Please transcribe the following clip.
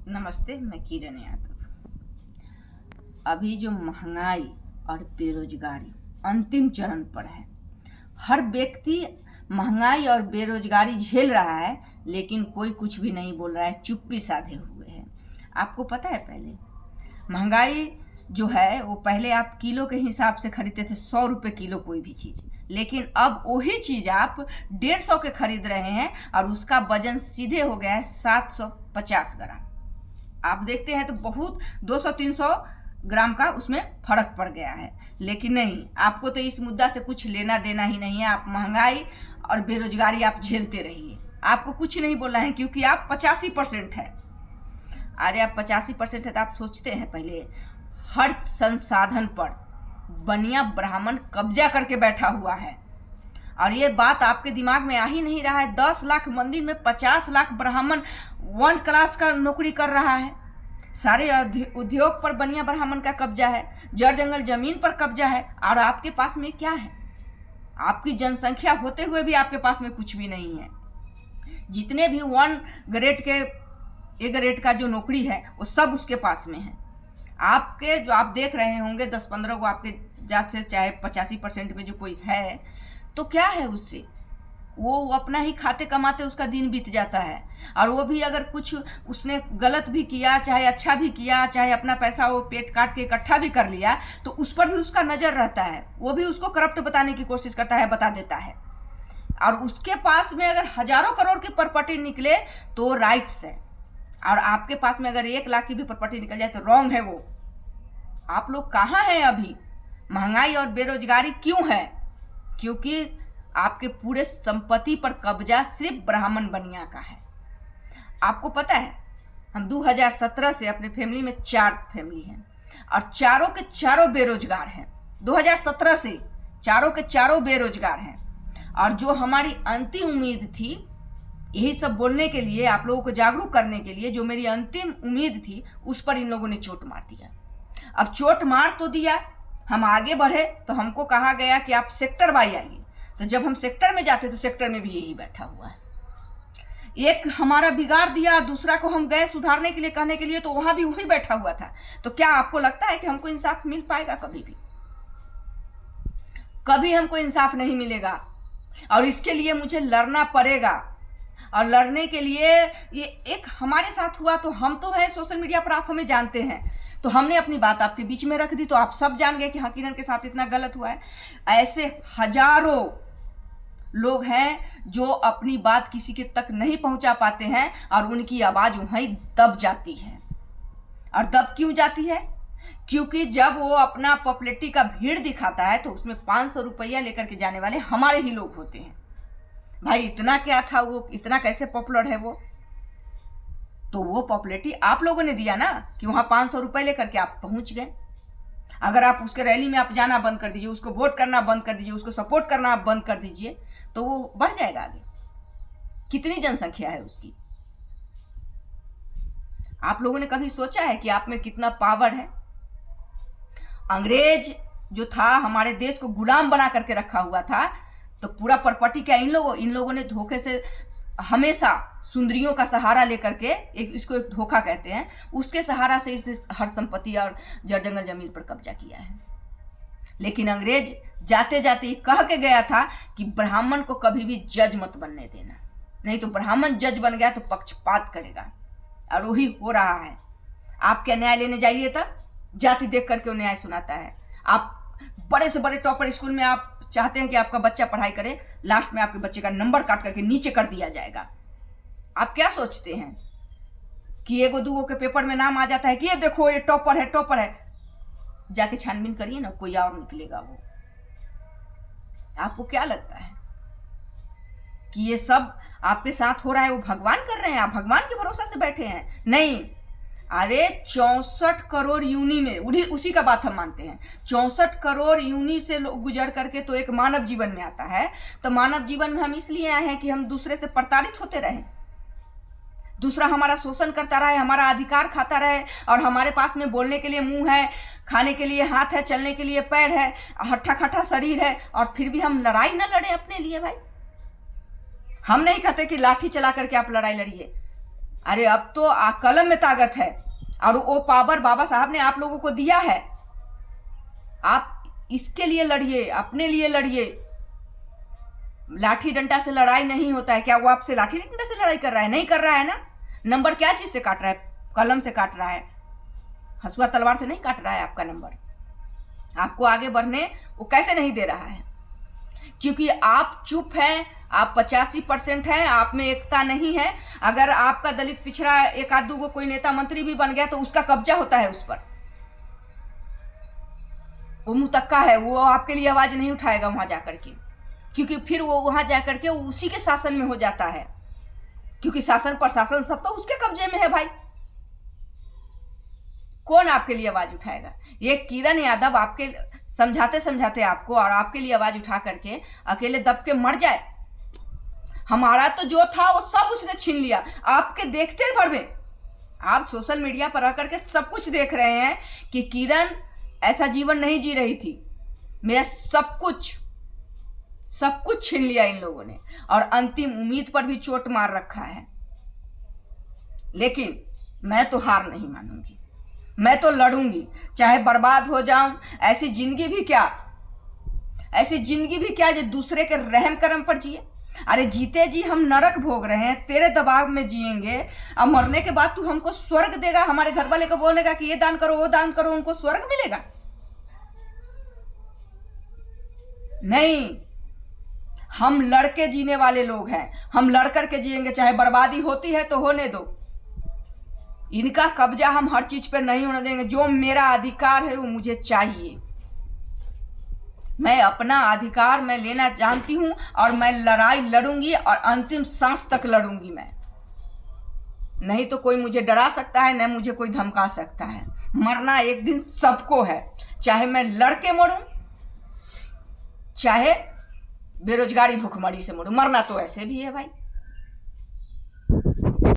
नमस्ते, मैं किरण यादव। अभी जो महंगाई और बेरोजगारी अंतिम चरण पर है, हर व्यक्ति महंगाई और बेरोजगारी झेल रहा है, लेकिन कोई कुछ भी नहीं बोल रहा है, चुप्पी साधे हुए हैं। आपको पता है, पहले महंगाई जो है वो पहले आप किलो के हिसाब से खरीदते थे, 100 रुपये किलो कोई भी चीज़, लेकिन अब वही चीज़ आप 150 के खरीद रहे हैं और उसका वजन सीधे हो गया है 750 ग्राम। आप देखते हैं तो बहुत 200-300 ग्राम का उसमें फर्क पड़ गया है। लेकिन नहीं, आपको तो इस मुद्दा से कुछ लेना देना ही नहीं है। आप महंगाई और बेरोजगारी आप झेलते रहिए, आपको कुछ नहीं बोला है, क्योंकि आप 85% है। अरे आप 85% है तो आप सोचते हैं, पहले हर संसाधन पर बनिया ब्राह्मण कब्जा करके बैठा हुआ है, और ये बात आपके दिमाग में आ ही नहीं रहा है। 10 लाख मंदिर में 50 लाख ब्राह्मण 1 क्लास का नौकरी कर रहा है। सारे उद्योग पर बनिया ब्राह्मण का कब्जा है, जड़ जंगल जमीन पर कब्जा है, और आपके पास में क्या है? आपकी जनसंख्या होते हुए भी आपके पास में कुछ भी नहीं है। जितने भी 1 ग्रेड के ए ग्रेड का जो नौकरी है वो सब उसके पास में है। आपके जो आप देख रहे होंगे 10-15 को आपके जात से, चाहे 85% में जो कोई है, तो क्या है उससे? वो अपना ही खाते कमाते उसका दिन बीत जाता है। और वो भी अगर कुछ उसने गलत भी किया, चाहे अच्छा भी किया, चाहे अपना पैसा वो पेट काट के इकट्ठा भी कर लिया, तो उस पर भी उसका नज़र रहता है। वो भी उसको करप्ट बताने की कोशिश करता है, बता देता है। और उसके पास में अगर हजारों करोड़ की प्रॉपर्टी निकले तो राइट्स है, और आपके पास में अगर 1 लाख की भी प्रॉपर्टी निकल जाए तो रॉन्ग है वो। आप लोग कहाँ हैं अभी? महंगाई और बेरोजगारी क्यों है? क्योंकि आपके पूरे संपत्ति पर कब्जा सिर्फ ब्राह्मण बनिया का है। आपको पता है, हम 2017 से अपने फैमिली में 4 फैमिली हैं, और चारों के चारों बेरोजगार हैं। 2017 से चारों के चारों बेरोजगार हैं। और जो हमारी अंतिम उम्मीद थी, यही सब बोलने के लिए, आप लोगों को जागरूक करने के लिए, जो मेरी अंतिम उम्मीद थी उस पर इन लोगों ने चोट मार दिया। अब चोट मार तो दिया, हम आगे बढ़े तो हमको कहा गया कि आप सेक्टर वाई आइए। तो जब हम सेक्टर में जाते तो सेक्टर में भी यही बैठा हुआ है। एक हमारा बिगाड़ दिया और दूसरा को हम गए सुधारने के लिए, कहने के लिए, तो वहां भी वही बैठा हुआ था। तो क्या आपको लगता है कि हमको इंसाफ मिल पाएगा? कभी भी कभी हमको इंसाफ नहीं मिलेगा, और इसके लिए मुझे लड़ना पड़ेगा। और लड़ने के लिए ये एक हमारे साथ हुआ, तो हम तो है सोशल मीडिया पर, आप हमें जानते हैं, तो हमने अपनी बात आपके बीच में रख दी, तो आप सब जान गए कि हाँ, किरण के साथ इतना गलत हुआ है। ऐसे हजारों लोग हैं जो अपनी बात किसी के तक नहीं पहुंचा पाते हैं, और उनकी आवाज वहीं दब जाती है। और दब क्यों जाती है? क्योंकि जब वो अपना पॉपुलैरिटी का भीड़ दिखाता है तो उसमें 500 रुपया लेकर के जाने वाले हमारे ही लोग होते हैं। भाई इतना क्या था वो, इतना कैसे पॉपुलर है वो? तो वो पॉपुलैरिटी आप लोगों ने दिया ना, कि वहां 500 रुपए लेकर के आप पहुंच गए। अगर आप उसके रैली में आप जाना बंद कर दीजिए, उसको वोट करना बंद कर दीजिए, उसको सपोर्ट करना आप बंद कर दीजिए, तो वो बढ़ जाएगा आगे। कितनी जनसंख्या है उसकी? आप लोगों ने कभी सोचा है कि आप में कितना पावर है? अंग्रेज जो था, हमारे देश को गुलाम बना करके रखा हुआ था, तो पूरा प्रॉपर्टी क्या इन लोगों ने धोखे से हमेशा सुंदरियों का सहारा लेकर के, इसको एक धोखा कहते हैं, उसके सहारा से इसने हर संपत्ति और जड़ जंगल जमीन पर कब्जा किया है। लेकिन अंग्रेज जाते जाते कह के गया था कि ब्राह्मण को कभी भी जज मत बनने देना, नहीं तो ब्राह्मण जज बन गया तो पक्षपात करेगा। और वही हो रहा है। आप क्या न्याय लेने जाइए तो जाति देख करके वो न्याय सुनाता है। आप बड़े से बड़े टॉपर स्कूल में आप चाहते हैं कि आपका बच्चा पढ़ाई करे, लास्ट में आपके बच्चे का नंबर काट करके नीचे कर दिया जाएगा। आप क्या सोचते हैं कि 1-2 के पेपर में नाम आ जाता है कि ये देखो ये टॉपर है, टॉपर है? जाके छानबीन करिए ना, कोई और निकलेगा वो। आपको क्या लगता है कि ये सब आपके साथ हो रहा है वो भगवान कर रहे हैं? आप भगवान के भरोसा से बैठे हैं? नहीं। अरे 64 करोड़ यूनि में, उसी का बात हम मानते हैं, 64 करोड़ यूनि से लोग गुजर करके तो एक मानव जीवन में आता है। तो मानव जीवन में हम इसलिए आए हैं कि हम दूसरे से प्रताड़ित होते रहे, दूसरा हमारा शोषण करता रहे, हमारा अधिकार खाता रहे, और हमारे पास में बोलने के लिए मुंह है, खाने के लिए हाथ है, चलने के लिए पैर है, हट्ठा खट्टा शरीर है, और फिर भी हम लड़ाई न लड़े अपने लिए। भाई हम नहीं कहते कि लाठी चला करके आप लड़ाई लड़िए, अरे अब तो कलम में ताकत है, और वो पावर बाबा साहब ने आप लोगों को दिया है। आप इसके लिए लड़िए, अपने लिए लड़िए। लाठी डंडा से लड़ाई नहीं होता है। क्या वो आपसे लाठी डंडा से लड़ाई कर रहा है? नहीं कर रहा है ना। नंबर क्या चीज से काट रहा है? कलम से काट रहा है, हंसुआ तलवार से नहीं काट रहा है आपका नंबर। आपको आगे बढ़ने वो कैसे नहीं दे रहा है? क्योंकि आप चुप हैं, आप 85% हैं, आप में एकता नहीं है। अगर आपका दलित पिछड़ा एक आध दो कोई नेता मंत्री भी बन गया तो उसका कब्जा होता है उस पर। वो मुतक्का है, वो आपके लिए आवाज नहीं उठाएगा वहां जाकर के, क्योंकि फिर वो वहां जाकर के उसी के शासन में हो जाता है, क्योंकि शासन प्रशासन सब तो उसके कब्जे में है भाई। कौन आपके लिए आवाज उठाएगा? ये किरण यादव आपके समझाते समझाते आपको और आपके लिए आवाज उठा करके अकेले दब के मर जाए। हमारा तो जो था वो सब उसने छीन लिया। आपके देखते भर में आप सोशल मीडिया पर आकर के सब कुछ देख रहे हैं कि किरण ऐसा जीवन नहीं जी रही थी। मेरा सब कुछ छीन लिया इन लोगों ने, और अंतिम उम्मीद पर भी चोट मार रखा है। लेकिन मैं तो हार नहीं मानूंगी, मैं तो लड़ूंगी, चाहे बर्बाद हो जाऊं। ऐसी जिंदगी भी क्या जो दूसरे के रहम करम पर जिए? अरे जीते जी हम नरक भोग रहे हैं, तेरे दबाव में जिएंगे। अब मरने के बाद तू हमको स्वर्ग देगा? हमारे घर वाले को बोलेगा कि ये दान करो वो दान करो, उनको स्वर्ग मिलेगा? नहीं, हम लड़के जीने वाले लोग हैं, हम लड़ करके जिएंगे। चाहे बर्बादी होती है तो होने दो, इनका कब्जा हम हर चीज पर नहीं होने देंगे। जो मेरा अधिकार है वो मुझे चाहिए। मैं अपना अधिकार मैं लेना जानती हूं, और मैं लड़ाई लड़ूंगी और अंतिम सांस तक लड़ूंगी मैं। नहीं तो कोई मुझे डरा सकता है, न मुझे कोई धमका सकता है। मरना एक दिन सबको है, चाहे मैं लड़के मरूं, चाहे बेरोजगारी भूखमरी से मरूं। मरना तो ऐसे भी है भाई।